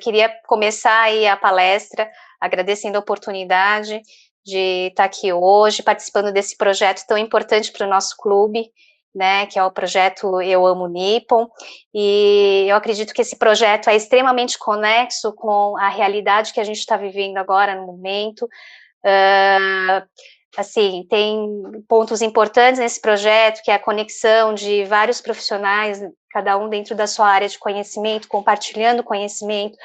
Queria começar aí a palestra agradecendo a oportunidade de estar aqui hoje, participando desse projeto tão importante para o nosso clube, né, que é o projeto Eu Amo Nippon, e eu acredito que esse projeto é extremamente conexo com a realidade que a gente está vivendo agora no momento. Assim, tem pontos importantes nesse projeto, que é a conexão de vários profissionais, cada um dentro da sua área de conhecimento, compartilhando conhecimento,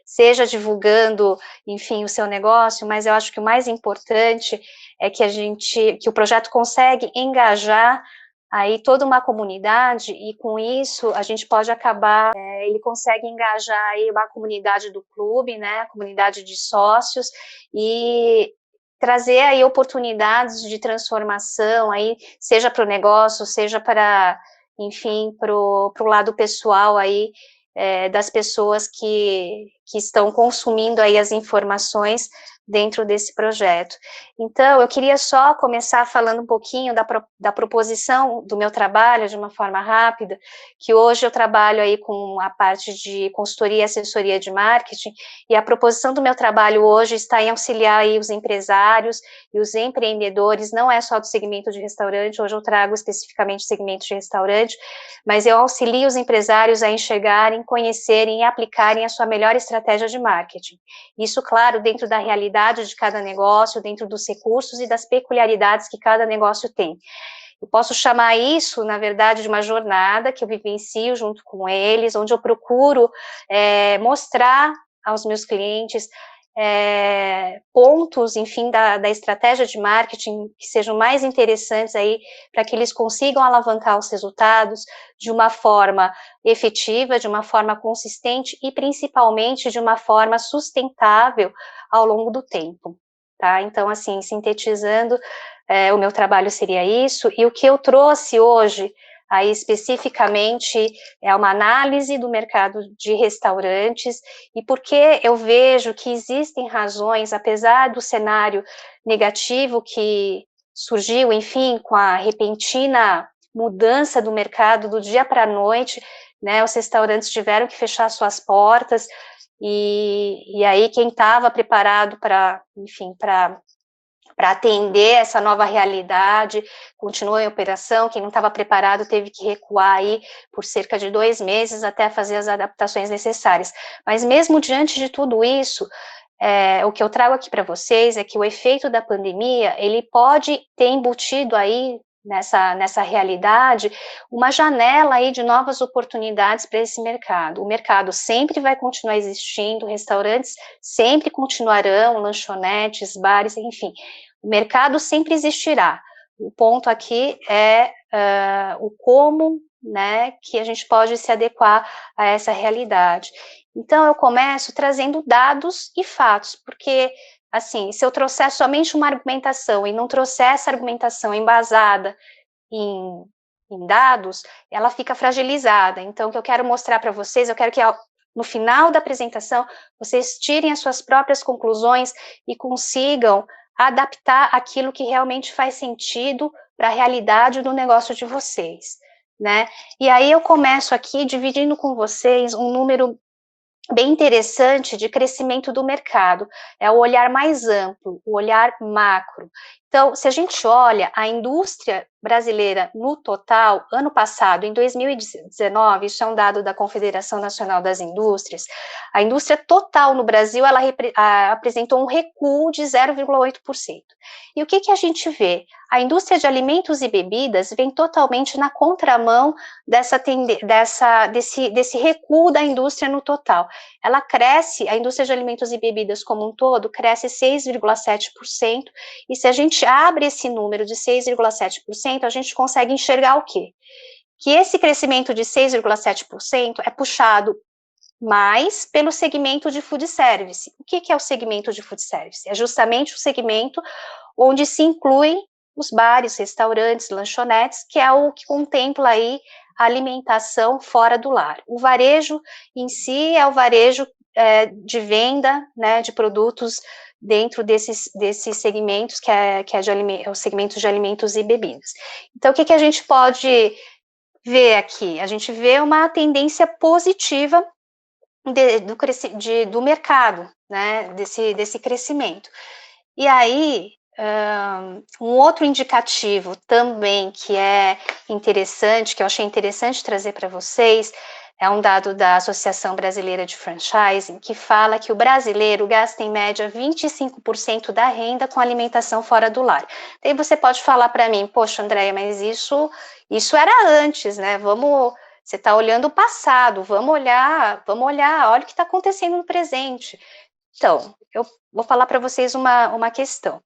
seja divulgando, enfim, o seu negócio, mas eu acho que o mais importante é que o projeto consegue engajar aí toda uma comunidade, e com isso a gente pode acabar, ele consegue engajar aí uma comunidade do clube, né, a comunidade de sócios, e trazer aí oportunidades de transformação aí, seja para o negócio, seja para, enfim, para o lado pessoal aí, das pessoas que estão consumindo aí as informações dentro desse projeto. Então, eu queria só começar falando um pouquinho da proposição do meu trabalho, de uma forma rápida, que hoje eu trabalho aí com a parte de consultoria e assessoria de marketing, e a proposição do meu trabalho hoje está em auxiliar aí os empresários e os empreendedores, não é só do segmento de restaurante, hoje eu trago especificamente o segmento de restaurante, mas eu auxilio os empresários a enxergarem, conhecerem e aplicarem a sua melhor estratégia de marketing. Isso, claro, dentro da realidade de cada negócio, dentro dos recursos e das peculiaridades que cada negócio tem. Eu posso chamar isso, na verdade, de uma jornada que eu vivencio junto com eles, onde eu procuro mostrar aos meus clientes pontos, enfim, da estratégia de marketing que sejam mais interessantes aí, para que eles consigam alavancar os resultados de uma forma efetiva, de uma forma consistente e principalmente de uma forma sustentável ao longo do tempo, tá? Então, assim, sintetizando, o meu trabalho seria isso, e o que eu trouxe hoje, aí especificamente, é uma análise do mercado de restaurantes, e porque eu vejo que existem razões, apesar do cenário negativo que surgiu, enfim, com a repentina mudança do mercado do dia para a noite, né, os restaurantes tiveram que fechar suas portas, e aí quem estava preparado para, enfim, para atender essa nova realidade, continuou em operação, quem não estava preparado teve que recuar aí por cerca de 2 meses até fazer as adaptações necessárias. Mas mesmo diante de tudo isso, o que eu trago aqui para vocês é que o efeito da pandemia, ele pode ter embutido aí nessa realidade, uma janela aí de novas oportunidades para esse mercado. O mercado sempre vai continuar existindo, restaurantes sempre continuarão, lanchonetes, bares, enfim, o mercado sempre existirá. O ponto aqui é o como, né, que a gente pode se adequar a essa realidade. Então, eu começo trazendo dados e fatos, porque, assim, se eu trouxer somente uma argumentação e não trouxer essa argumentação embasada em dados, ela fica fragilizada. Então, o que eu quero mostrar para vocês, eu quero que no final da apresentação, vocês tirem as suas próprias conclusões e consigam adaptar aquilo que realmente faz sentido para a realidade do negócio de vocês, né? E aí eu começo aqui dividindo com vocês um número bem interessante de crescimento do mercado, é o olhar mais amplo, o olhar macro. Então, se a gente olha a indústria brasileira no total, ano passado, em 2019, isso é um dado da Confederação Nacional das Indústrias, a indústria total no Brasil, ela apresentou um recuo de 0,8%. E o que a gente vê? A indústria de alimentos e bebidas vem totalmente na contramão desse recuo da indústria no total. Ela cresce, a indústria de alimentos e bebidas como um todo, cresce 6,7%, e se a gente abre esse número de 6,7%, a gente consegue enxergar o quê? Que esse crescimento de 6,7% é puxado mais pelo segmento de food service. O que é o segmento de food service? É justamente o segmento onde se incluem os bares, restaurantes, lanchonetes, que é o que contempla aí a alimentação fora do lar. O varejo em si é o varejo de venda, né, de produtos dentro desses segmentos, que é o segmento de alimentos e bebidas. Então, o que a gente pode ver aqui? A gente vê uma tendência positiva do mercado, né, desse crescimento. E aí, um outro indicativo também que é interessante, que eu achei interessante trazer para vocês, é um dado da Associação Brasileira de Franchising, que fala que o brasileiro gasta em média 25% da renda com alimentação fora do lar. Daí você pode falar para mim, poxa, Andréia, mas isso era antes, né? Você está olhando o passado, vamos olhar, olha o que está acontecendo no presente. Então, eu vou falar para vocês uma questão.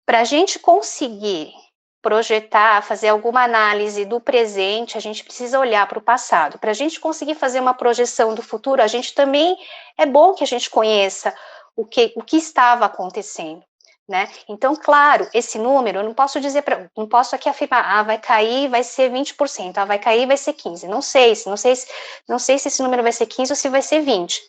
Para a gente conseguir projetar, fazer alguma análise do presente, a gente precisa olhar para o passado. Para a gente conseguir fazer uma projeção do futuro, a gente também é bom que a gente conheça o que estava acontecendo, né? Então, claro, esse número, eu não posso dizer, não posso aqui afirmar, vai cair, vai ser 20%, vai cair, vai ser 15%. Não sei se esse número vai ser 15% ou se vai ser 20%.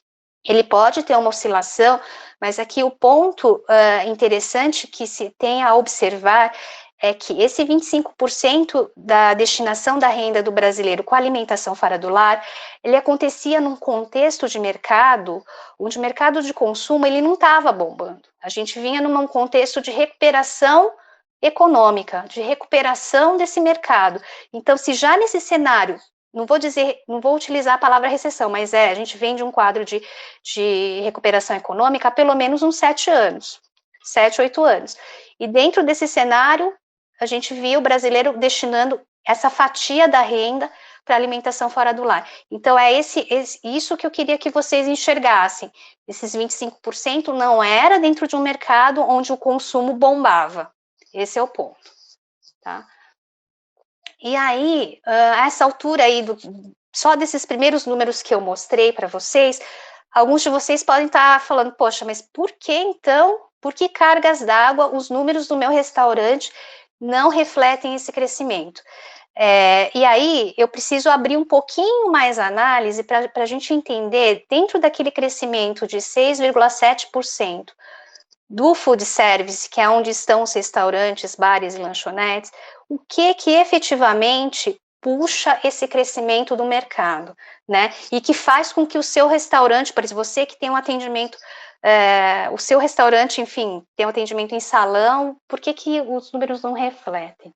Ele pode ter uma oscilação, mas aqui o ponto interessante que se tem a observar é que esse 25% da destinação da renda do brasileiro com a alimentação fora do lar, ele acontecia num contexto de mercado, onde o mercado de consumo ele não estava bombando. A gente vinha num contexto de recuperação econômica, de recuperação desse mercado. Então, se já nesse cenário, não vou utilizar a palavra recessão, mas a gente vem de um quadro de recuperação econômica há pelo menos uns 7 anos, 7, 8 anos. E dentro desse cenário, a gente viu o brasileiro destinando essa fatia da renda para alimentação fora do lar. Então, isso que eu queria que vocês enxergassem. Esses 25% não era dentro de um mercado onde o consumo bombava. Esse é o ponto, tá? E aí, a essa altura aí, só desses primeiros números que eu mostrei para vocês, alguns de vocês podem estar falando, poxa, mas por que então, por que cargas d'água os números do meu restaurante não refletem esse crescimento? E aí, eu preciso abrir um pouquinho mais a análise para a gente entender, dentro daquele crescimento de 6,7%, do food service, que é onde estão os restaurantes, bares e lanchonetes, o que efetivamente puxa esse crescimento do mercado, né? E que faz com que o seu restaurante, por exemplo, você que tem um atendimento, o seu restaurante, enfim, tem um atendimento em salão, por que os números não refletem?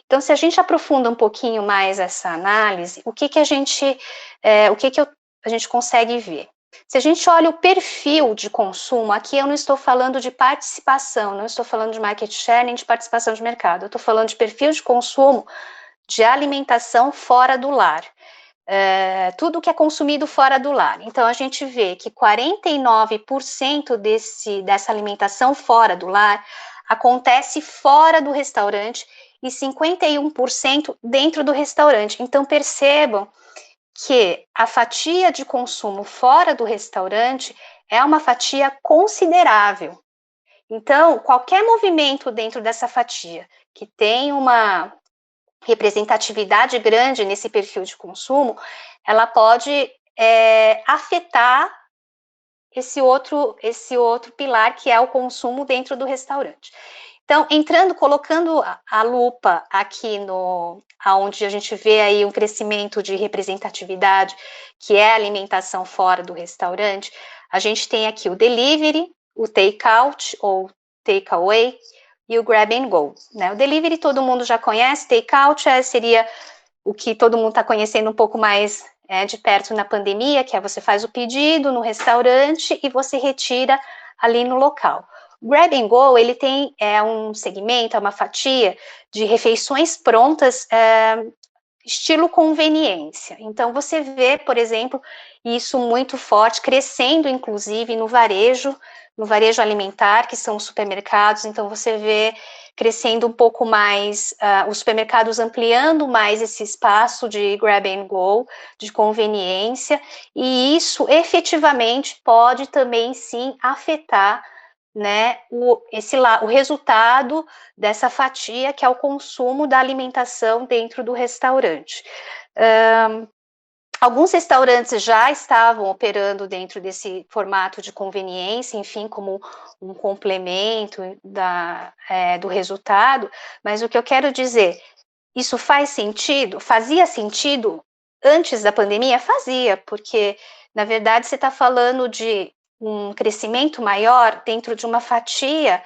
Então, se a gente aprofunda um pouquinho mais essa análise, o que a gente consegue ver? Se a gente olha o perfil de consumo, aqui eu não estou falando de participação, não estou falando de market share nem de participação de mercado, eu estou falando de perfil de consumo de alimentação fora do lar. Tudo que é consumido fora do lar. Então, a gente vê que 49% dessa alimentação fora do lar acontece fora do restaurante e 51% dentro do restaurante. Então, percebam que a fatia de consumo fora do restaurante é uma fatia considerável. Então, qualquer movimento dentro dessa fatia que tem uma representatividade grande nesse perfil de consumo, ela pode afetar esse outro pilar que é o consumo dentro do restaurante. Então, colocando a lupa aqui aonde a gente vê aí um crescimento de representatividade, que é a alimentação fora do restaurante, a gente tem aqui o delivery, o take-out ou take-away e o grab and go, né? O delivery todo mundo já conhece, take-out seria o que todo mundo está conhecendo um pouco mais de perto na pandemia, que é você faz o pedido no restaurante e você retira ali no local. Grab and Go, ele tem um segmento, uma fatia de refeições prontas, estilo conveniência. Então, você vê, por exemplo, isso muito forte, crescendo, inclusive, no varejo alimentar, que são os supermercados. Então, você vê crescendo um pouco mais, os supermercados ampliando mais esse espaço de grab and go, de conveniência, e isso efetivamente pode também, sim, afetar, né, o resultado dessa fatia, que é o consumo da alimentação dentro do restaurante. Alguns restaurantes já estavam operando dentro desse formato de conveniência, enfim, como um complemento do resultado, mas o que eu quero dizer, isso faz sentido? Fazia sentido antes da pandemia? Fazia, porque Na verdade, você está falando de um crescimento maior dentro de uma fatia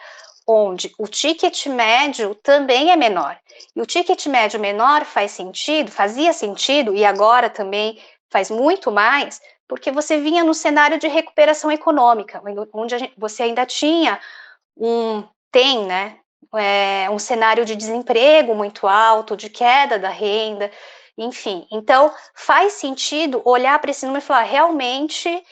onde o ticket médio também é menor. E o ticket médio menor fazia sentido, e agora também faz muito mais, porque você vinha no cenário de recuperação econômica, onde você ainda tinha tem, né, um cenário de desemprego muito alto, de queda da renda, enfim. Então, faz sentido olhar para esse número e falar, realmente,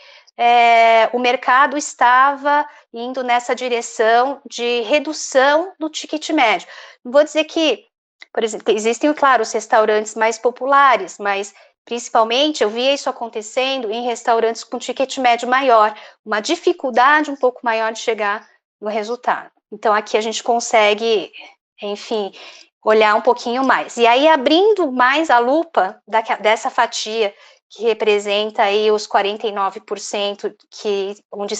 o mercado estava indo nessa direção de redução do ticket médio. Não vou dizer que, por exemplo, existem, claro, os restaurantes mais populares, mas principalmente eu via isso acontecendo em restaurantes com ticket médio maior, uma dificuldade um pouco maior de chegar no resultado. Então, aqui a gente consegue, enfim, olhar um pouquinho mais. E aí, abrindo mais a lupa dessa fatia, que representa aí os 49% onde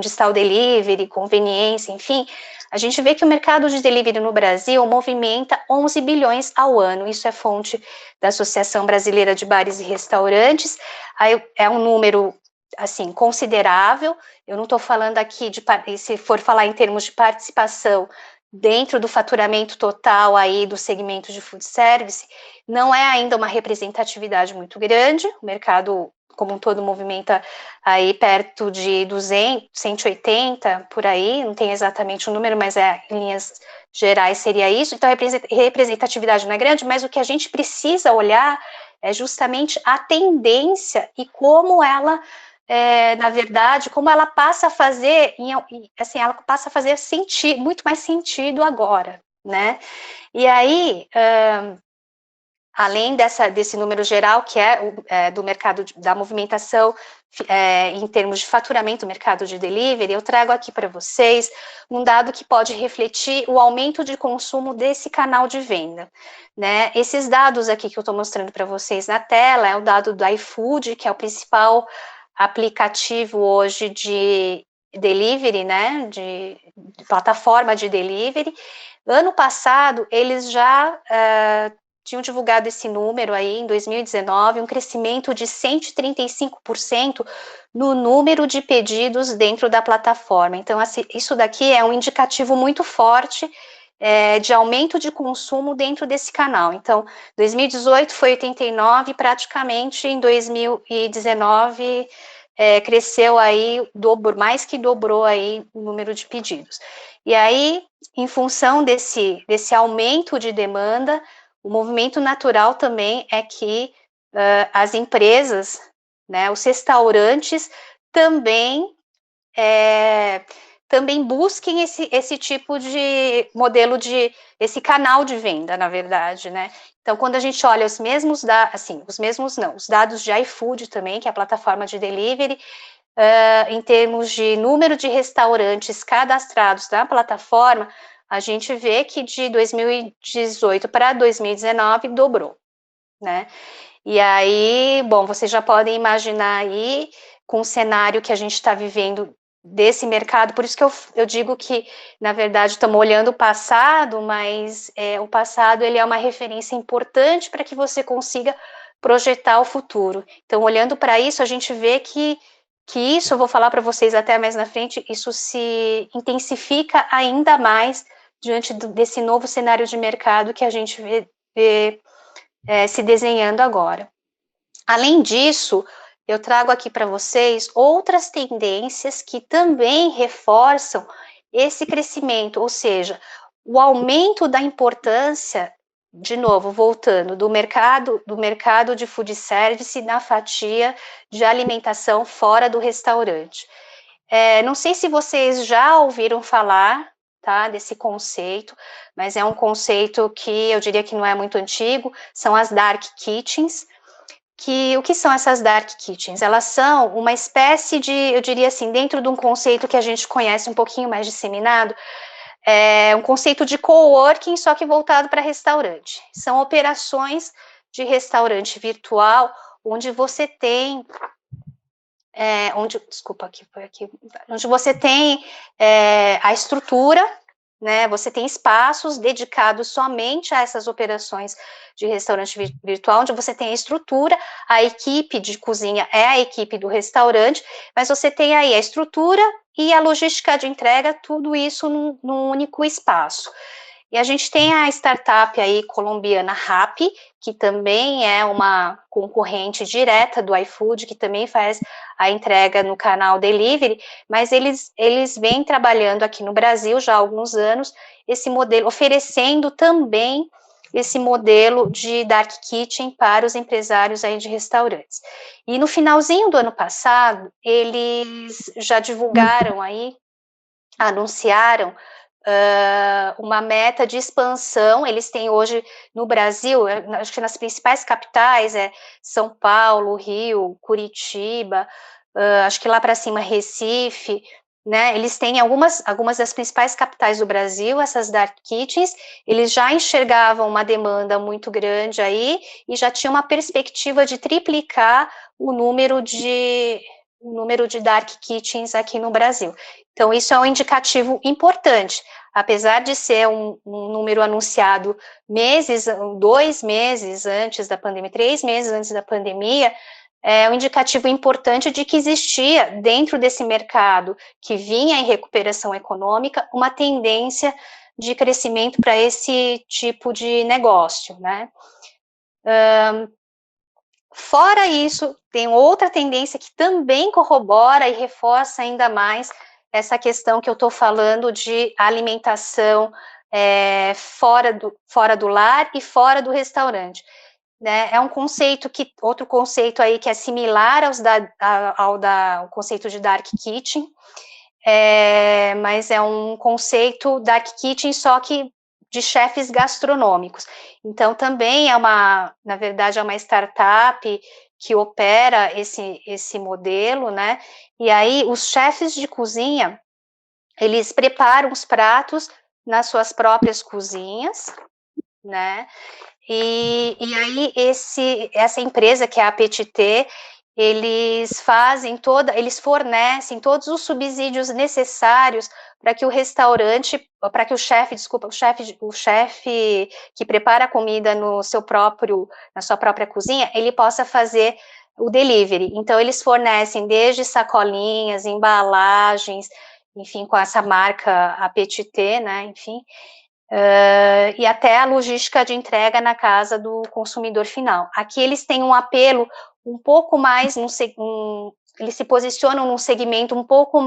está o delivery, conveniência, enfim, a gente vê que o mercado de delivery no Brasil movimenta 11 bilhões ao ano. Isso é fonte da Associação Brasileira de Bares e Restaurantes. Aí é um número, assim, considerável. Eu não estou falando aqui se for falar em termos de participação dentro do faturamento total aí do segmento de food service, não é ainda uma representatividade muito grande. O mercado como um todo movimenta aí perto de 200, 180 por aí, não tem exatamente o número, mas em linhas gerais seria isso. Então, a representatividade não é grande, mas o que a gente precisa olhar é justamente a tendência e como ela na verdade, como ela passa a fazer, assim, ela passa a fazer muito mais sentido agora, né? E aí, além desse número geral, que é do mercado, da movimentação em termos de faturamento do mercado de delivery, eu trago aqui para vocês um dado que pode refletir o aumento de consumo desse canal de venda, né? Esses dados aqui que eu estou mostrando para vocês na tela é o dado do iFood, que é o principal aplicativo hoje de delivery, né, de plataforma de delivery. Ano passado, eles já tinham divulgado esse número aí, em 2019, um crescimento de 135% no número de pedidos dentro da plataforma. Então, assim, isso daqui é um indicativo muito forte de aumento de consumo dentro desse canal. Então, 2018 foi 89, praticamente em 2019 cresceu aí, mais que dobrou aí o número de pedidos. E aí, em função desse aumento de demanda, o movimento natural também é que as empresas, né, os restaurantes também busquem esse tipo de modelo esse canal de venda, na verdade, né? Então, quando a gente olha os dados de iFood também, que é a plataforma de delivery, em termos de número de restaurantes cadastrados na plataforma, a gente vê que de 2018 para 2019 dobrou, né? E aí, bom, vocês já podem imaginar aí, com o cenário que a gente está vivendo desse mercado, por isso que eu digo que, na verdade, estamos olhando o passado, mas o passado ele é uma referência importante para que você consiga projetar o futuro. Então, olhando para isso, a gente vê que isso, eu vou falar para vocês até mais na frente, isso se intensifica ainda mais diante desse novo cenário de mercado que a gente vê se desenhando agora. Além disso, eu trago aqui para vocês outras tendências que também reforçam esse crescimento, ou seja, o aumento da importância, de novo, voltando, do mercado de food service na fatia de alimentação fora do restaurante. Não sei se vocês já ouviram falar, tá, desse conceito, mas é um conceito que eu diria que não é muito antigo, são as dark kitchens. O que são essas dark kitchens? Elas são uma espécie de, eu diria assim, dentro de um conceito que a gente conhece um pouquinho mais disseminado, um conceito de coworking, só que voltado para restaurante. São operações de restaurante virtual, onde você tem onde você tem a estrutura, né? Você tem espaços dedicados somente a essas operações de restaurante virtual, onde você tem a estrutura, a equipe de cozinha é a equipe do restaurante, mas você tem aí a estrutura e a logística de entrega, tudo isso num único espaço. E a gente tem a startup aí colombiana Rappi, que também é uma concorrente direta do iFood, que também faz a entrega no canal Delivery, mas eles vêm trabalhando aqui no Brasil já há alguns anos esse modelo, oferecendo também esse modelo de dark kitchen para os empresários aí de restaurantes. E no finalzinho do ano passado, eles já divulgaram aí, anunciaram uma meta de expansão. Eles têm hoje no Brasil, acho que nas principais capitais, São Paulo, Rio, Curitiba, acho que lá para cima Recife, né? Eles têm algumas das principais capitais do Brasil, essas dark kitchens. Eles já enxergavam uma demanda muito grande aí e já tinha uma perspectiva de triplicar o número de dark kitchens aqui no Brasil. Então, isso é um indicativo importante. Apesar de ser um número anunciado 2 meses antes da pandemia, 3 meses antes da pandemia, é um indicativo importante de que existia, dentro desse mercado que vinha em recuperação econômica, uma tendência de crescimento para esse tipo de negócio, né? Fora isso, tem outra tendência que também corrobora e reforça ainda mais essa questão que eu estou falando de alimentação fora do lar e fora do restaurante. Né? É um conceito outro conceito aí que é similar ao conceito de dark kitchen, mas é um conceito dark kitchen só que de chefes gastronômicos. Então, também na verdade, é uma startup que opera esse modelo, né? E aí, os chefes de cozinha, eles preparam os pratos nas suas próprias cozinhas, né? E aí, essa empresa, que é a Petit, eles fornecem todos os subsídios necessários para que o restaurante, para que o chefe que prepara a comida na sua própria cozinha, ele possa fazer o delivery. Então, eles fornecem desde sacolinhas, embalagens, enfim, com essa marca Petit, né, enfim, e até a logística de entrega na casa do consumidor final. Aqui eles têm um apelo um pouco mais, eles se posicionam num segmento um pouco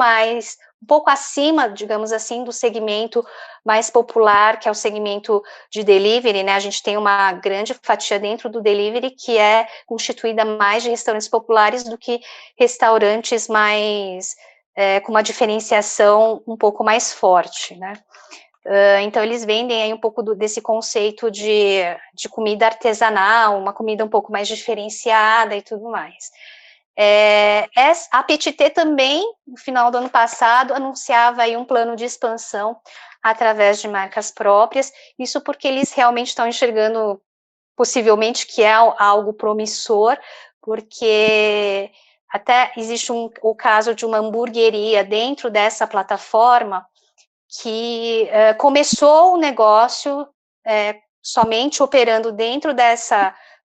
acima, digamos assim, do segmento mais popular, que é o segmento de delivery, né? A gente tem uma grande fatia dentro do delivery que é constituída mais de restaurantes populares do que restaurantes mais com uma diferenciação um pouco mais forte, né? Então, eles vendem aí um pouco desse conceito de comida artesanal, uma comida um pouco mais diferenciada e tudo mais. A Petit também, no final do ano passado, anunciava aí um plano de expansão através de marcas próprias, isso porque eles realmente estão enxergando, possivelmente, que é algo promissor, porque até existe o caso de uma hamburgueria dentro dessa plataforma, que começou o negócio somente operando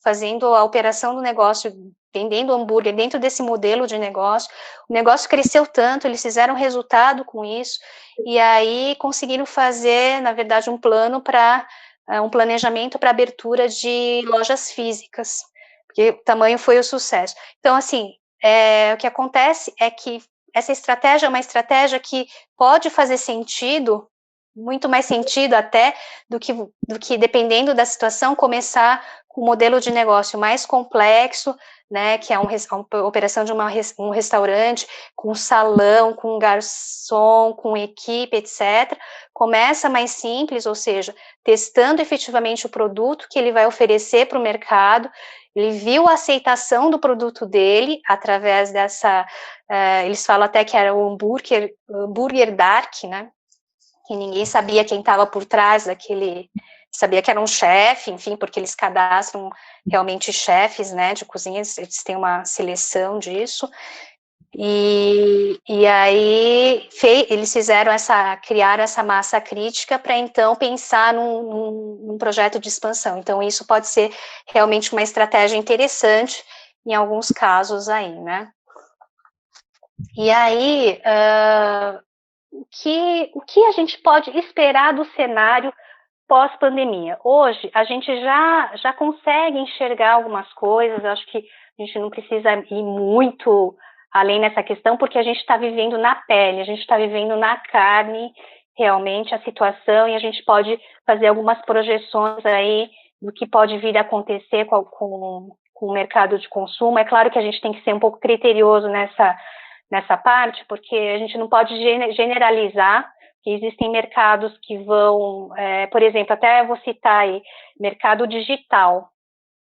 fazendo a operação do negócio, vendendo hambúrguer dentro desse modelo de negócio. O negócio cresceu tanto, eles fizeram resultado com isso, e aí conseguiram fazer, na verdade, um planejamento para abertura de lojas físicas, porque o tamanho foi o sucesso. Então, assim, o que acontece é que essa estratégia é uma estratégia que pode fazer sentido, muito mais sentido até, do que dependendo da situação, começar com um modelo de negócio mais complexo, né, que é uma operação de um restaurante, com salão, com garçom, com equipe, etc. Começa mais simples, ou seja, testando efetivamente o produto que ele vai oferecer para o mercado. Ele viu a aceitação do produto dele através eles falam até que era o hambúrguer dark, né? Que ninguém sabia quem estava por trás sabia que era um chefe, enfim, porque eles cadastram realmente chefes, né, de cozinha, eles têm uma seleção disso. E aí eles criaram essa massa crítica para então pensar num projeto de expansão. Então isso pode ser realmente uma estratégia interessante em alguns casos aí, né? E aí, o que a gente pode esperar do cenário pós-pandemia? Hoje, a gente já consegue enxergar algumas coisas, eu acho que a gente não precisa ir muito além nessa questão, porque a gente está vivendo na pele, a gente está vivendo na carne, realmente, a situação, e a gente pode fazer algumas projeções aí do que pode vir a acontecer com o mercado de consumo. É claro que a gente tem que ser um pouco criterioso nessa parte, porque a gente não pode generalizar, que existem mercados que vão, por exemplo, até vou citar aí, mercado digital,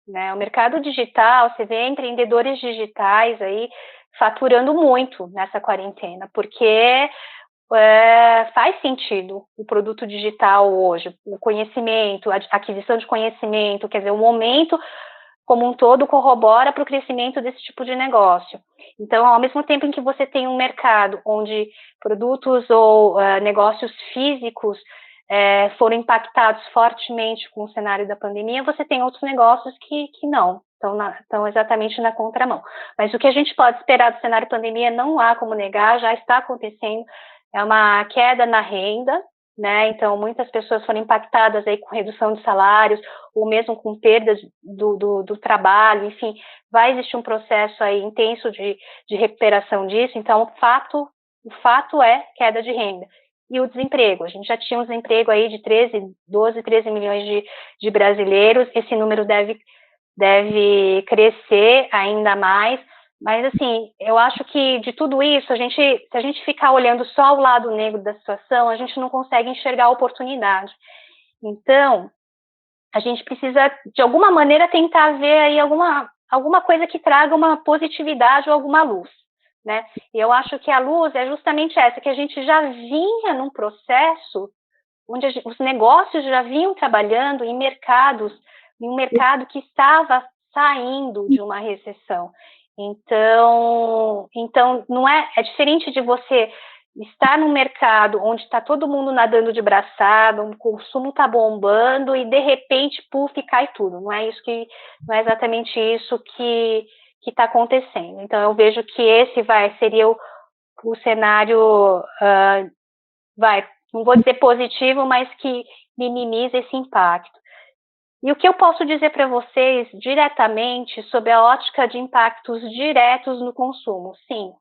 né? O mercado digital, você vê empreendedores digitais aí faturando muito nessa quarentena, porque faz sentido o produto digital hoje, o conhecimento, a aquisição de conhecimento, quer dizer, o momento como um todo corrobora para o crescimento desse tipo de negócio. Então, ao mesmo tempo em que você tem um mercado onde produtos ou negócios físicos foram impactados fortemente com o cenário da pandemia, você tem outros negócios que não, estão exatamente na contramão. Mas o que a gente pode esperar do cenário pandemia não há como negar, já está acontecendo, é uma queda na renda, né? Então, muitas pessoas foram impactadas aí com redução de salários, ou mesmo com perda do trabalho, enfim, vai existir um processo aí intenso de recuperação disso. Então, o fato é queda de renda. E o desemprego, a gente já tinha um desemprego aí de 12, 13 milhões de brasileiros, esse número deve crescer ainda mais, mas assim, eu acho que de tudo isso, se a gente ficar olhando só o lado negro da situação, a gente não consegue enxergar a oportunidade. Então, a gente precisa, de alguma maneira, tentar ver aí alguma coisa que traga uma positividade ou alguma luz, né? E eu acho que a luz é justamente essa, que a gente já vinha num processo onde os negócios já vinham trabalhando em um mercado que estava saindo de uma recessão. Então não é diferente de você estar num mercado onde está todo mundo nadando de braçada, o consumo está bombando e de repente, puf, cai tudo. Não é não é exatamente isso que está acontecendo. Então eu vejo que esse seria o cenário, não vou dizer positivo, mas que minimiza esse impacto. E o que eu posso dizer para vocês diretamente sobre a ótica de impactos diretos no consumo? Sim,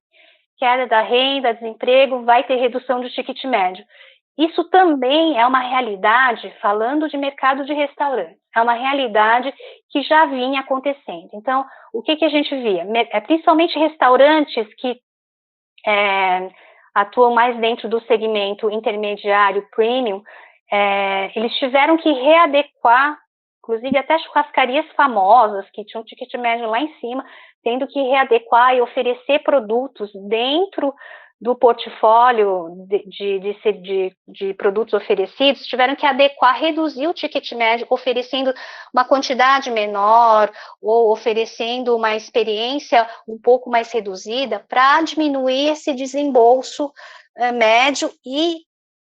queda da renda, desemprego, vai ter redução do ticket médio. Isso também é uma realidade, falando de mercado de restaurantes, é uma realidade que já vinha acontecendo. Então, o que a gente via? Principalmente restaurantes que atuam mais dentro do segmento intermediário, premium, eles tiveram que readequar, inclusive até churrascarias famosas, que tinham um ticket médio lá em cima, tendo que readequar e oferecer produtos dentro do portfólio de produtos oferecidos, tiveram que adequar, reduzir o ticket médio, oferecendo uma quantidade menor ou oferecendo uma experiência um pouco mais reduzida para diminuir esse desembolso médio e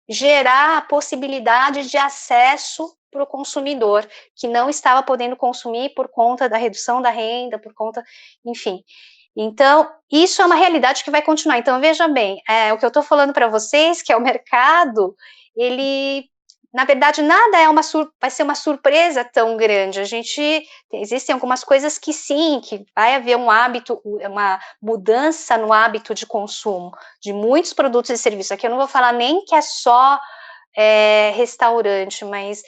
gerar a possibilidade de acesso para o consumidor, que não estava podendo consumir por conta da redução da renda, por conta, enfim. Então, isso é uma realidade que vai continuar. Então, veja bem, o que eu estou falando para vocês, que é o mercado, ele, na verdade, nada vai ser uma surpresa tão grande. Existem algumas coisas que sim, que vai haver uma mudança no hábito de consumo de muitos produtos e serviços. Aqui eu não vou falar nem que é só restaurante, mas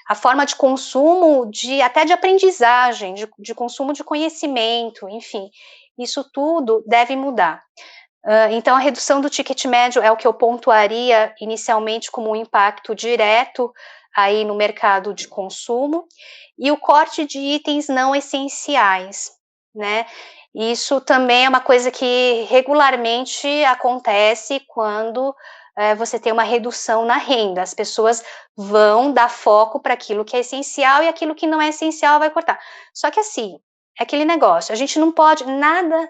a forma de consumo, até de aprendizagem, de consumo de conhecimento, enfim, isso tudo deve mudar. Então, a redução do ticket médio é o que eu pontuaria inicialmente como um impacto direto aí no mercado de consumo, e o corte de itens não essenciais, né? Isso também é uma coisa que regularmente acontece quando você tem uma redução na renda. As pessoas vão dar foco para aquilo que é essencial e aquilo que não é essencial vai cortar. Só que assim, é aquele negócio, a gente não pode nada,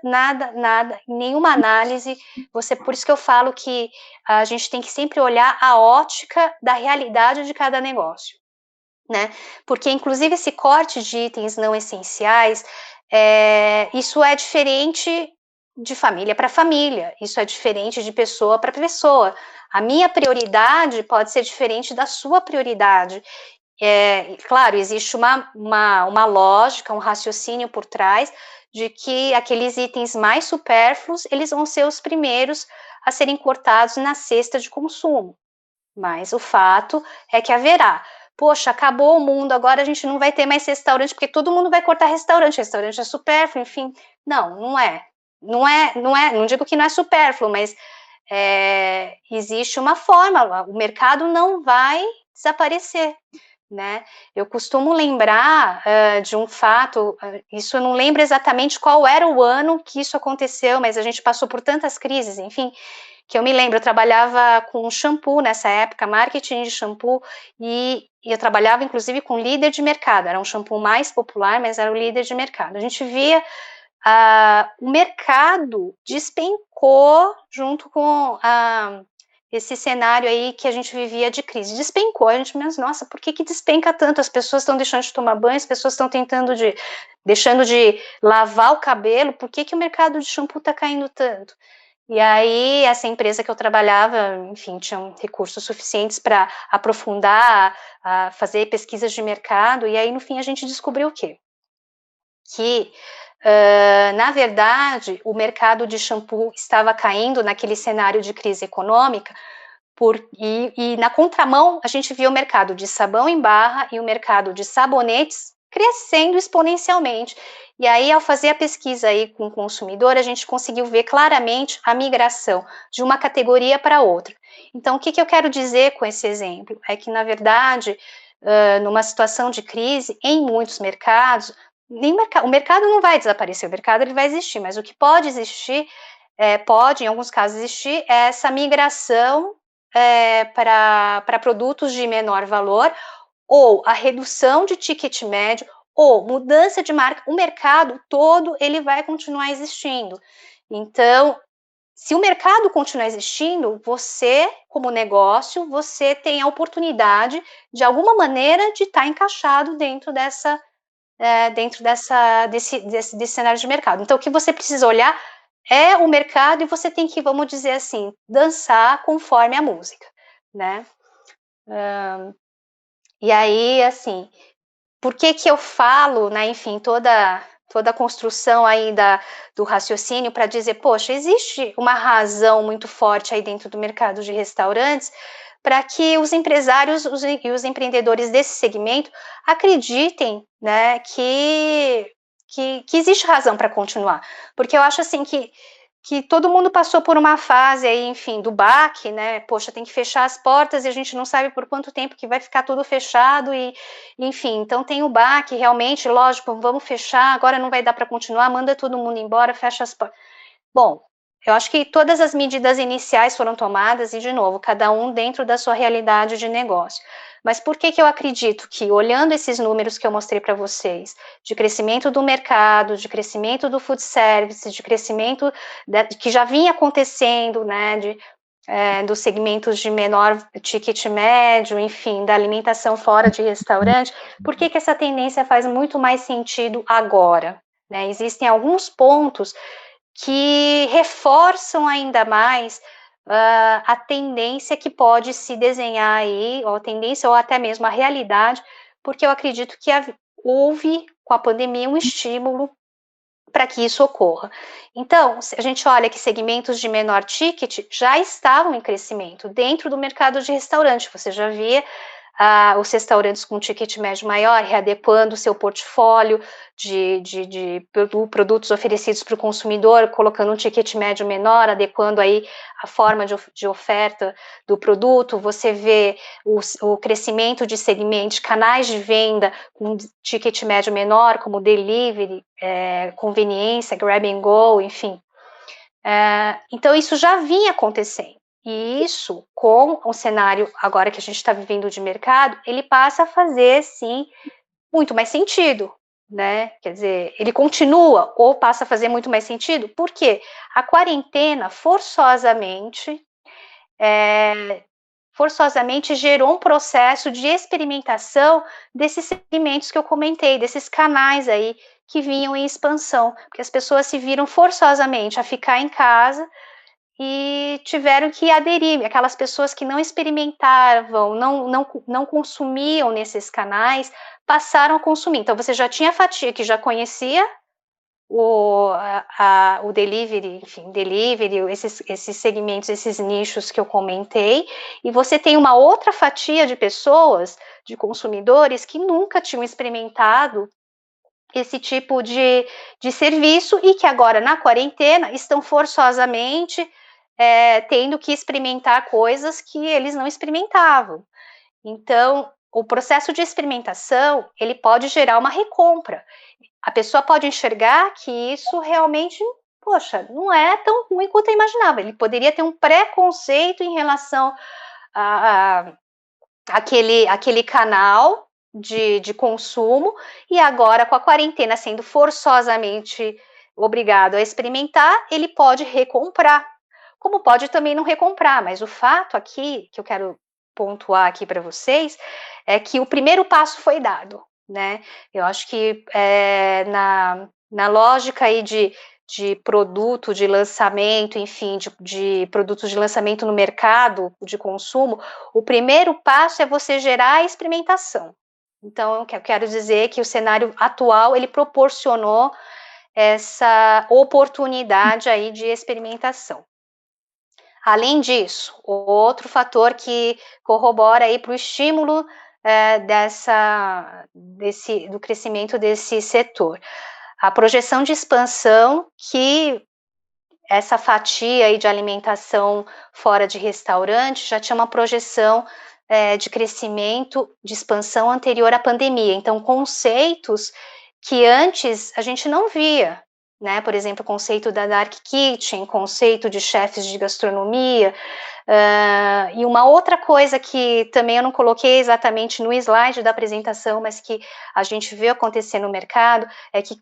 nenhuma análise, por isso que eu falo que a gente tem que sempre olhar a ótica da realidade de cada negócio, né? Porque, inclusive, esse corte de itens não essenciais, isso é diferente de família para família, isso é diferente de pessoa para pessoa. A minha prioridade pode ser diferente da sua prioridade. Claro, existe uma lógica, um raciocínio por trás de que aqueles itens mais supérfluos, eles vão ser os primeiros a serem cortados na cesta de consumo. Mas o fato é que haverá. Poxa, acabou o mundo, agora a gente não vai ter mais restaurante, porque todo mundo vai cortar restaurante é supérfluo, enfim. Não, não é. Não digo que não é supérfluo, mas existe uma forma, o mercado não vai desaparecer, né? Eu costumo lembrar de um fato, isso eu não lembro exatamente qual era o ano que isso aconteceu, mas a gente passou por tantas crises, enfim, que eu me lembro, eu trabalhava com shampoo nessa época, marketing de shampoo, e eu trabalhava inclusive com líder de mercado, era um shampoo mais popular, mas era o líder de mercado. A gente via o mercado despencou junto com esse cenário aí que a gente vivia de crise, despencou, a gente, mas nossa, por que despenca tanto? As pessoas estão deixando de tomar banho, as pessoas estão deixando de lavar o cabelo, por que o mercado de shampoo está caindo tanto? E aí, essa empresa que eu trabalhava, enfim, tinha recursos suficientes para aprofundar, fazer pesquisas de mercado, e aí, no fim, a gente descobriu o quê? Que, na verdade, o mercado de shampoo estava caindo naquele cenário de crise econômica, e na contramão, a gente via o mercado de sabão em barra e o mercado de sabonetes crescendo exponencialmente. E aí, ao fazer a pesquisa aí com o consumidor, a gente conseguiu ver claramente a migração de uma categoria para outra. Então, o que eu quero dizer com esse exemplo? É que, na verdade, numa situação de crise, em muitos mercados, o mercado não vai desaparecer, o mercado ele vai existir, mas o que pode existir, em alguns casos existir, é essa migração para produtos de menor valor, ou a redução de ticket médio, ou mudança de marca, o mercado todo ele vai continuar existindo. Então, se o mercado continuar existindo, você, como negócio, você tem a oportunidade, de alguma maneira, de estar encaixado dentro desse cenário de mercado. Então, o que você precisa olhar é o mercado e você tem que, vamos dizer assim, dançar conforme a música, né? E aí, assim, por que eu falo, né, enfim, toda a construção aí do raciocínio para dizer, poxa, existe uma razão muito forte aí dentro do mercado de restaurantes para que os empresários e os empreendedores desse segmento acreditem, né, que existe razão para continuar. Porque eu acho assim que todo mundo passou por uma fase aí, enfim, do baque, né? Poxa, tem que fechar as portas e a gente não sabe por quanto tempo que vai ficar tudo fechado enfim, então tem o baque, realmente, lógico, vamos fechar, agora não vai dar para continuar, manda todo mundo embora, fecha as portas. Bom, eu acho que todas as medidas iniciais foram tomadas e, de novo, cada um dentro da sua realidade de negócio. Mas por que eu acredito que, olhando esses números que eu mostrei para vocês, de crescimento do mercado, de crescimento do food service, de crescimento que já vinha acontecendo, né, dos segmentos de menor ticket médio, enfim, da alimentação fora de restaurante, por que essa tendência faz muito mais sentido agora? Né? Existem alguns pontos que reforçam ainda mais a tendência que pode se desenhar aí, ou a tendência, ou até mesmo a realidade, porque eu acredito que houve, com a pandemia, um estímulo para que isso ocorra. Então, se a gente olha que segmentos de menor ticket já estavam em crescimento dentro do mercado de restaurante, você já via os restaurantes com ticket médio maior readequando o seu portfólio de produtos oferecidos para o consumidor, colocando um ticket médio menor, adequando aí a forma de oferta do produto, você vê o crescimento de segmentos, canais de venda com ticket médio menor, como delivery, conveniência, grab and go, enfim. Então, isso já vinha acontecendo. E isso, com o cenário agora que a gente está vivendo de mercado, ele passa a fazer, sim, muito mais sentido, né? Quer dizer, ele continua ou passa a fazer muito mais sentido? Porque a quarentena forçosamente gerou um processo de experimentação desses segmentos que eu comentei, desses canais aí que vinham em expansão, porque as pessoas se viram forçosamente a ficar em casa e tiveram que aderir. Aquelas pessoas que não experimentavam, não consumiam nesses canais, passaram a consumir. Então, você já tinha fatia que já conhecia o delivery, enfim, esses segmentos, esses nichos que eu comentei, e você tem uma outra fatia de pessoas, de consumidores, que nunca tinham experimentado esse tipo de serviço e que agora, na quarentena, estão forçosamente tendo que experimentar coisas que eles não experimentavam. Então, o processo de experimentação, ele pode gerar uma recompra. A pessoa pode enxergar que isso realmente, poxa, não é tão ruim quanto eu imaginava. Ele poderia ter um preconceito em relação a aquele canal de consumo, e agora, com a quarentena sendo forçosamente obrigado a experimentar, ele pode recomprar, como pode também não recomprar, mas o fato aqui, que eu quero pontuar aqui para vocês, é que o primeiro passo foi dado, né? Eu acho que na lógica aí de produto, de lançamento, enfim, de produtos de lançamento no mercado de consumo, o primeiro passo é você gerar a experimentação. Então, eu quero dizer que o cenário atual, ele proporcionou essa oportunidade aí de experimentação. Além disso, outro fator que corrobora aí para o estímulo do crescimento desse setor, a projeção de expansão que essa fatia aí de alimentação fora de restaurante já tinha uma projeção de crescimento, de expansão anterior à pandemia. Então, conceitos que antes a gente não via, né? Por exemplo, o conceito da dark kitchen, conceito de chefes de gastronomia. E uma outra coisa que também eu não coloquei exatamente no slide da apresentação, mas que a gente vê acontecer no mercado, é que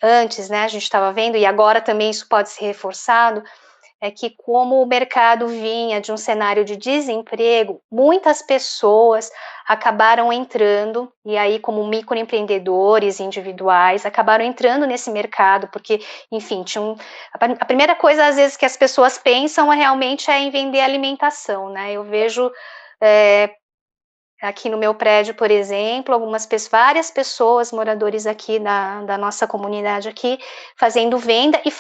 antes, né, a gente estava vendo, e agora também isso pode ser reforçado, é que como o mercado vinha de um cenário de desemprego, muitas pessoas acabaram entrando, e aí como microempreendedores individuais, acabaram entrando nesse mercado, porque, enfim, a primeira coisa, às vezes, que as pessoas pensam realmente é em vender alimentação, né? Eu vejo aqui no meu prédio, por exemplo, várias pessoas, moradores aqui da nossa comunidade aqui, fazendo venda e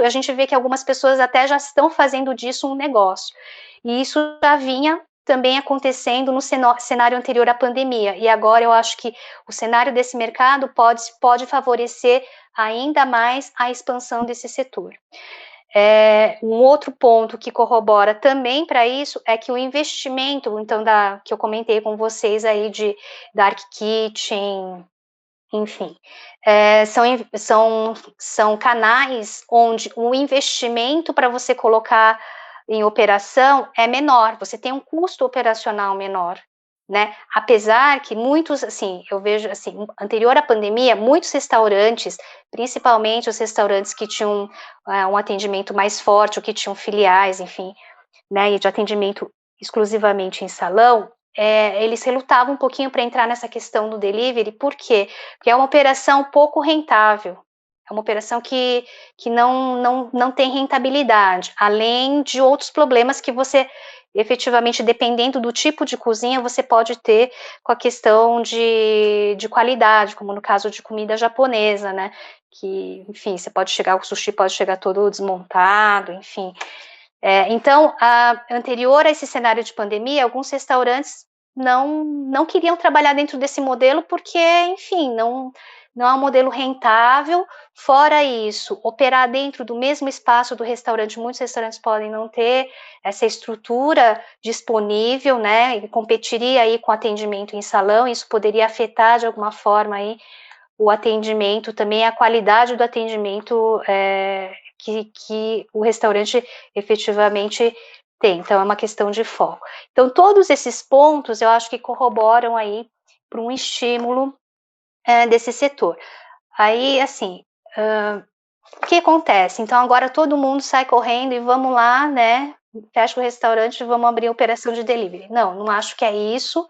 a gente vê que algumas pessoas até já estão fazendo disso um negócio. E isso já vinha também acontecendo no cenário anterior à pandemia. E agora eu acho que o cenário desse mercado pode favorecer ainda mais a expansão desse setor. Um outro ponto que corrobora também para isso é que o investimento, então, que eu comentei com vocês aí de dark kitchen, enfim, são canais onde o investimento para você colocar em operação é menor, você tem um custo operacional menor, né? Apesar que muitos, assim, eu vejo, assim, anterior à pandemia, muitos restaurantes, principalmente os restaurantes que tinham um atendimento mais forte, ou que tinham filiais, enfim, né, e de atendimento exclusivamente em salão, eles relutavam um pouquinho para entrar nessa questão do delivery, por quê? Porque é uma operação pouco rentável, é uma operação que não tem rentabilidade, além de outros problemas que você, efetivamente, dependendo do tipo de cozinha, você pode ter com a questão de qualidade, como no caso de comida japonesa, né, que, enfim, o sushi pode chegar todo desmontado, enfim. Então, anterior a esse cenário de pandemia, alguns restaurantes não queriam trabalhar dentro desse modelo porque, enfim, não é um modelo rentável. Fora isso, operar dentro do mesmo espaço do restaurante, muitos restaurantes podem não ter essa estrutura disponível, né, e competiria aí com atendimento em salão, isso poderia afetar de alguma forma aí o atendimento, também a qualidade do atendimento que o restaurante efetivamente tem. Então, é uma questão de foco. Então, todos esses pontos, eu acho que corroboram aí para um estímulo desse setor. Aí, assim, o que acontece? Então agora todo mundo sai correndo e vamos lá, né, fecha o restaurante e vamos abrir operação de delivery. Não, não acho que é isso,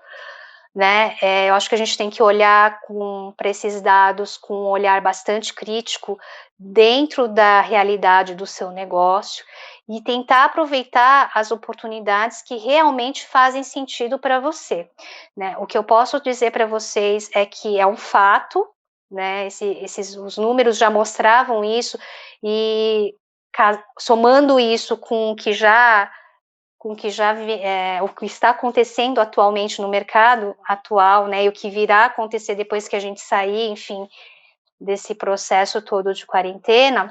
né, eu acho que a gente tem que olhar para esses dados com um olhar bastante crítico dentro da realidade do seu negócio e tentar aproveitar as oportunidades que realmente fazem sentido para você, né. O que eu posso dizer para vocês é que é um fato, né, os números já mostravam isso e somando isso com o que está acontecendo atualmente no mercado atual, né, e o que virá acontecer depois que a gente sair, enfim, desse processo todo de quarentena,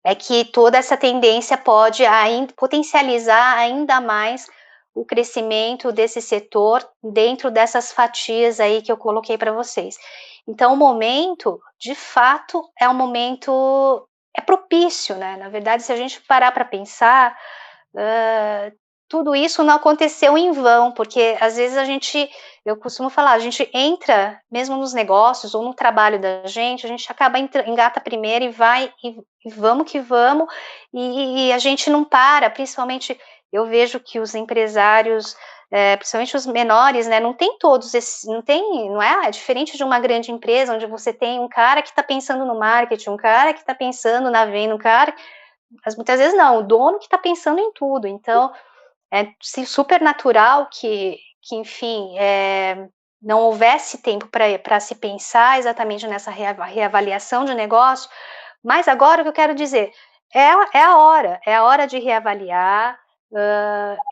é que toda essa tendência pode ainda potencializar ainda mais o crescimento desse setor dentro dessas fatias aí que eu coloquei para vocês. Então, o momento, de fato, é um momento propício, né? Na verdade, se a gente parar para pensar, tudo isso não aconteceu em vão, porque às vezes eu costumo falar, a gente entra mesmo nos negócios ou no trabalho da gente, a gente acaba engata primeiro e vai e vamos que vamos, e a gente não para, principalmente eu vejo que os empresários, principalmente os menores, né, não tem todos esses, não é diferente de uma grande empresa, onde você tem um cara que está pensando no marketing, um cara que está pensando na venda, mas muitas vezes não, o dono que está pensando em tudo, então é super natural que enfim, não houvesse tempo para se pensar exatamente nessa reavaliação de negócio, mas agora o que eu quero dizer, é a hora de reavaliar,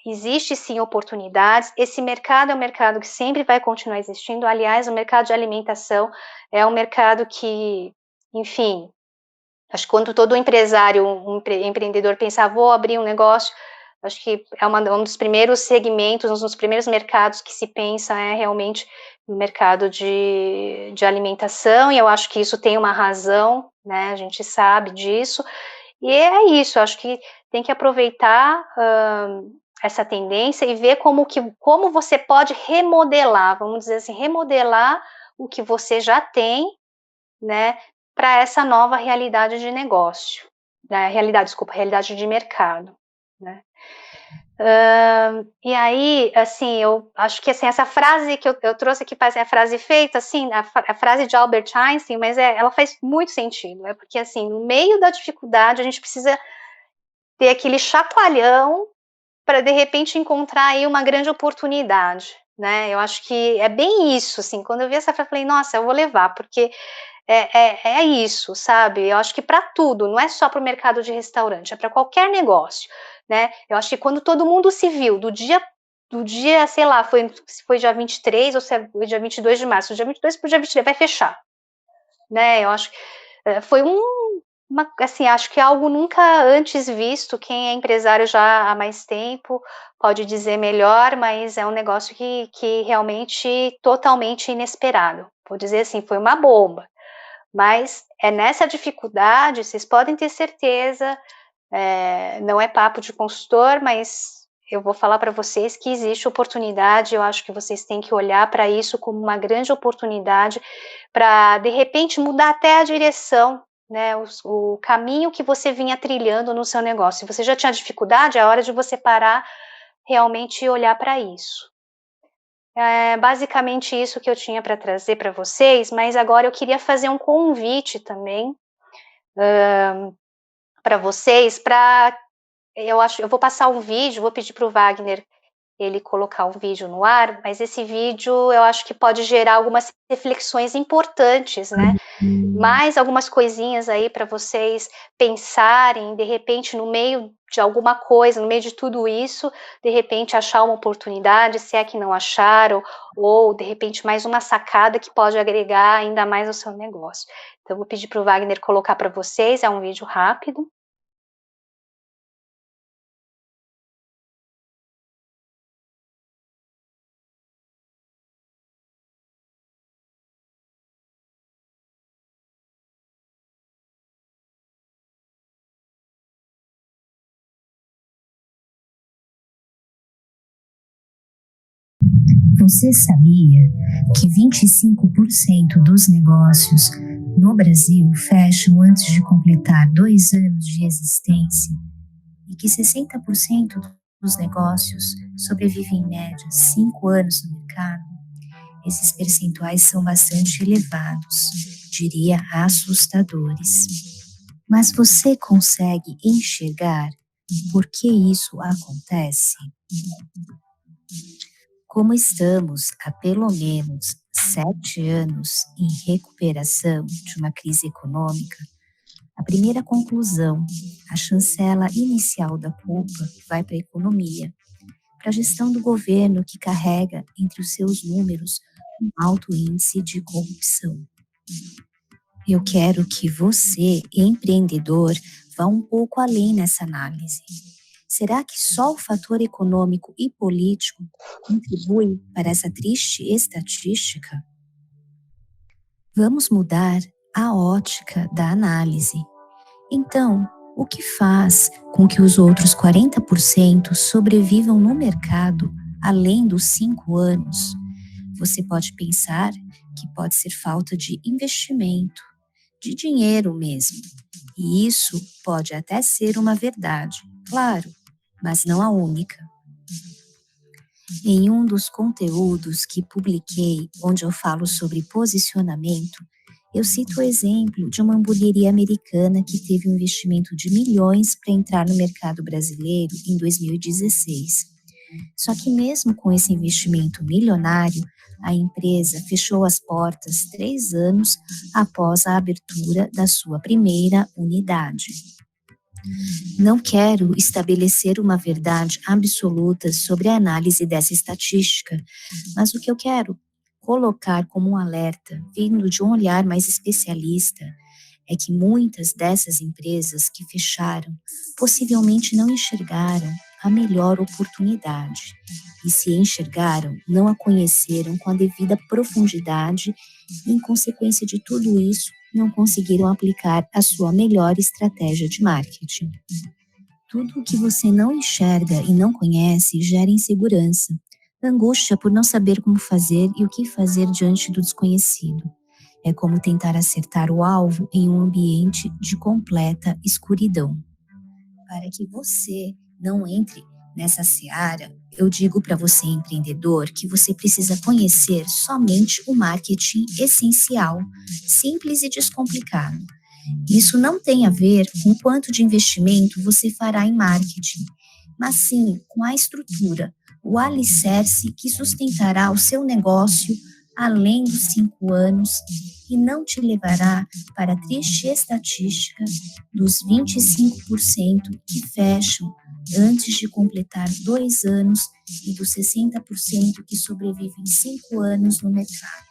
existe sim oportunidades, esse mercado é um mercado que sempre vai continuar existindo, aliás, o mercado de alimentação é um mercado que, enfim, acho que quando todo empresário, empreendedor pensar, vou abrir um negócio, acho que é um dos primeiros segmentos, um dos primeiros mercados que se pensa é realmente no mercado de alimentação, e eu acho que isso tem uma razão, né, a gente sabe disso, e é isso, acho que tem que aproveitar essa tendência e ver como você pode remodelar, vamos dizer assim, remodelar o que você já tem, né, para essa nova realidade de negócio, né, realidade de mercado, né. E aí, assim, eu acho que, assim, essa frase que eu trouxe aqui parece a frase feita, assim, a frase de Albert Einstein, mas ela faz muito sentido, é porque, assim, no meio da dificuldade a gente precisa ter aquele chacoalhão para de repente encontrar aí uma grande oportunidade, né, eu acho que é bem isso, assim, quando eu vi essa frase eu falei: "Nossa, eu vou levar", porque é isso, sabe? Eu acho que para tudo, não é só para o mercado de restaurante, é para qualquer negócio, né? Eu acho que quando todo mundo se viu do dia, sei lá, se foi dia 23 ou se foi dia 22 de março, do dia 22 para o dia 23 vai fechar, né? Eu acho que foi assim, acho que é algo nunca antes visto. Quem é empresário já há mais tempo pode dizer melhor, mas é um negócio que realmente totalmente inesperado. Vou dizer assim, foi uma bomba. Mas é nessa dificuldade, vocês podem ter certeza, não é papo de consultor, mas eu vou falar para vocês que existe oportunidade, eu acho que vocês têm que olhar para isso como uma grande oportunidade para, de repente, mudar até a direção, né, o caminho que você vinha trilhando no seu negócio. Se você já tinha dificuldade, é hora de você parar realmente e olhar para isso. É basicamente isso que eu tinha para trazer para vocês, mas agora eu queria fazer um convite também para vocês, eu vou passar um vídeo, vou pedir para o Wagner ele colocar um vídeo no ar, mas esse vídeo eu acho que pode gerar algumas reflexões importantes, né? Mais algumas coisinhas aí para vocês pensarem, de repente, no meio de alguma coisa, no meio de tudo isso, de repente achar uma oportunidade, se é que não acharam, ou de repente mais uma sacada que pode agregar ainda mais ao seu negócio. Então, eu vou pedir para o Wagner colocar para vocês, é um vídeo rápido. Você sabia que 25% dos negócios no Brasil fecham antes de completar 2 anos de existência e que 60% dos negócios sobrevivem em média 5 anos no mercado? Esses percentuais são bastante elevados, diria assustadores. Mas você consegue enxergar por que isso acontece? Como estamos há pelo menos 7 anos em recuperação de uma crise econômica, a primeira conclusão, a chancela inicial da culpa vai para a economia, para a gestão do governo que carrega entre os seus números um alto índice de corrupção. Eu quero que você, empreendedor, vá um pouco além nessa análise. Será que só o fator econômico e político contribui para essa triste estatística? Vamos mudar a ótica da análise. Então, o que faz com que os outros 40% sobrevivam no mercado além dos 5 anos? Você pode pensar que pode ser falta de investimento, de dinheiro mesmo. E isso pode até ser uma verdade, claro, mas não a única. Em um dos conteúdos que publiquei, onde eu falo sobre posicionamento, eu cito o exemplo de uma hamburgueria americana que teve um investimento de milhões para entrar no mercado brasileiro em 2016. Só que mesmo com esse investimento milionário, a empresa fechou as portas 3 anos após a abertura da sua primeira unidade. Não quero estabelecer uma verdade absoluta sobre a análise dessa estatística, mas o que eu quero colocar como um alerta, vindo de um olhar mais especialista, é que muitas dessas empresas que fecharam possivelmente não enxergaram a melhor oportunidade. E se enxergaram, não a conheceram com a devida profundidade e, em consequência de tudo isso, não conseguiram aplicar a sua melhor estratégia de marketing. Tudo o que você não enxerga e não conhece gera insegurança, angústia por não saber como fazer e o que fazer diante do desconhecido. É como tentar acertar o alvo em um ambiente de completa escuridão. Para que você não entre nessa seara, eu digo para você, empreendedor, que você precisa conhecer somente o marketing essencial, simples e descomplicado. Isso não tem a ver com quanto de investimento você fará em marketing, mas sim com a estrutura, o alicerce que sustentará o seu negócio além dos 5 anos e não te levará para a triste estatística dos 25% que fecham antes de completar 2 anos e dos 60% que sobrevivem 5 anos no mercado.